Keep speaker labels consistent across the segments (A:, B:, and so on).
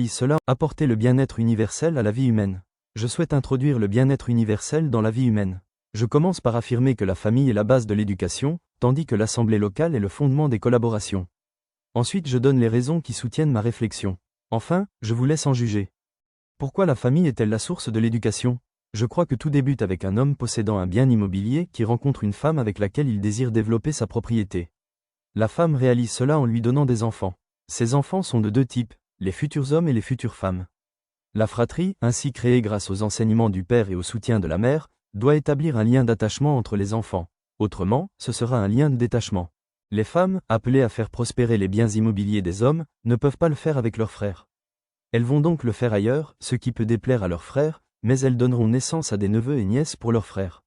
A: Cela apporter le bien-être universel à la vie humaine. Je souhaite introduire le bien-être universel dans la vie humaine. Je commence par affirmer que la famille est la base de l'éducation, tandis que l'assemblée locale est le fondement des collaborations. Ensuite, je donne les raisons qui soutiennent ma réflexion. Enfin, je vous laisse en juger. Pourquoi la famille est-elle la source de l'éducation ? Je crois que tout débute avec un homme possédant un bien immobilier qui rencontre une femme avec laquelle il désire développer sa propriété. La femme réalise cela en lui donnant des enfants. Ces enfants sont de deux types, les futurs hommes et les futures femmes. La fratrie, ainsi créée grâce aux enseignements du père et au soutien de la mère, doit établir un lien d'attachement entre les enfants. Autrement, ce sera un lien de détachement. Les femmes, appelées à faire prospérer les biens immobiliers des hommes, ne peuvent pas le faire avec leurs frères. Elles vont donc le faire ailleurs, ce qui peut déplaire à leurs frères, mais elles donneront naissance à des neveux et nièces pour leurs frères.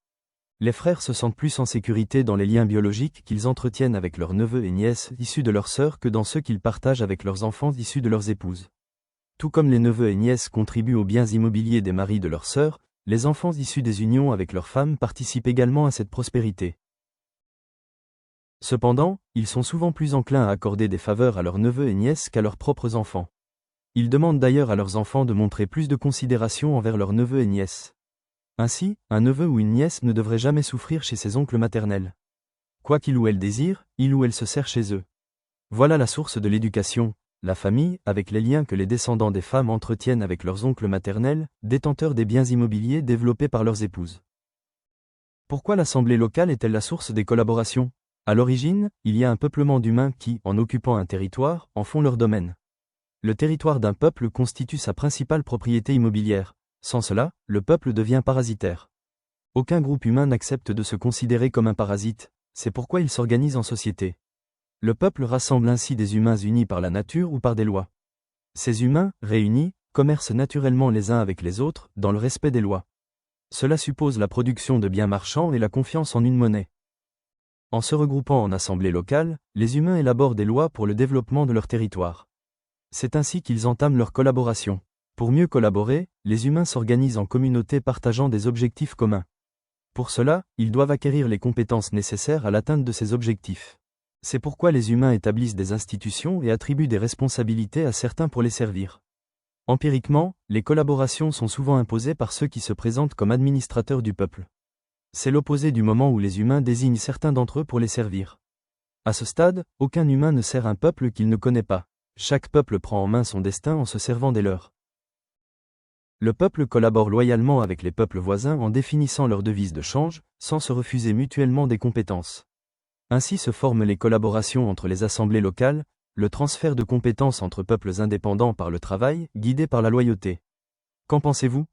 A: Les frères se sentent plus en sécurité dans les liens biologiques qu'ils entretiennent avec leurs neveux et nièces issus de leurs sœurs que dans ceux qu'ils partagent avec leurs enfants issus de leurs épouses. Tout comme les neveux et nièces contribuent aux biens immobiliers des maris de leurs sœurs, les enfants issus des unions avec leurs femmes participent également à cette prospérité. Cependant, ils sont souvent plus enclins à accorder des faveurs à leurs neveux et nièces qu'à leurs propres enfants. Ils demandent d'ailleurs à leurs enfants de montrer plus de considération envers leurs neveux et nièces. Ainsi, un neveu ou une nièce ne devrait jamais souffrir chez ses oncles maternels. Quoi qu'il ou elle désire, il ou elle se sert chez eux. Voilà la source de l'éducation, la famille, avec les liens que les descendants des femmes entretiennent avec leurs oncles maternels, détenteurs des biens immobiliers développés par leurs épouses. Pourquoi l'assemblée locale est-elle la source des collaborations ? À l'origine, il y a un peuplement d'humains qui, en occupant un territoire, en font leur domaine. Le territoire d'un peuple constitue sa principale propriété immobilière. Sans cela, le peuple devient parasitaire. Aucun groupe humain n'accepte de se considérer comme un parasite, c'est pourquoi il s'organise en société. Le peuple rassemble ainsi des humains unis par la nature ou par des lois. Ces humains, réunis, commercent naturellement les uns avec les autres, dans le respect des lois. Cela suppose la production de biens marchands et la confiance en une monnaie. En se regroupant en assemblée locale, les humains élaborent des lois pour le développement de leur territoire. C'est ainsi qu'ils entament leur collaboration. Pour mieux collaborer, les humains s'organisent en communautés partageant des objectifs communs. Pour cela, ils doivent acquérir les compétences nécessaires à l'atteinte de ces objectifs. C'est pourquoi les humains établissent des institutions et attribuent des responsabilités à certains pour les servir. Empiriquement, les collaborations sont souvent imposées par ceux qui se présentent comme administrateurs du peuple. C'est l'opposé du moment où les humains désignent certains d'entre eux pour les servir. À ce stade, aucun humain ne sert un peuple qu'il ne connaît pas. Chaque peuple prend en main son destin en se servant des leurs. Le peuple collabore loyalement avec les peuples voisins en définissant leurs devises de change, sans se refuser mutuellement des compétences. Ainsi se forment les collaborations entre les assemblées locales, le transfert de compétences entre peuples indépendants par le travail, guidés par la loyauté. Qu'en pensez-vous ?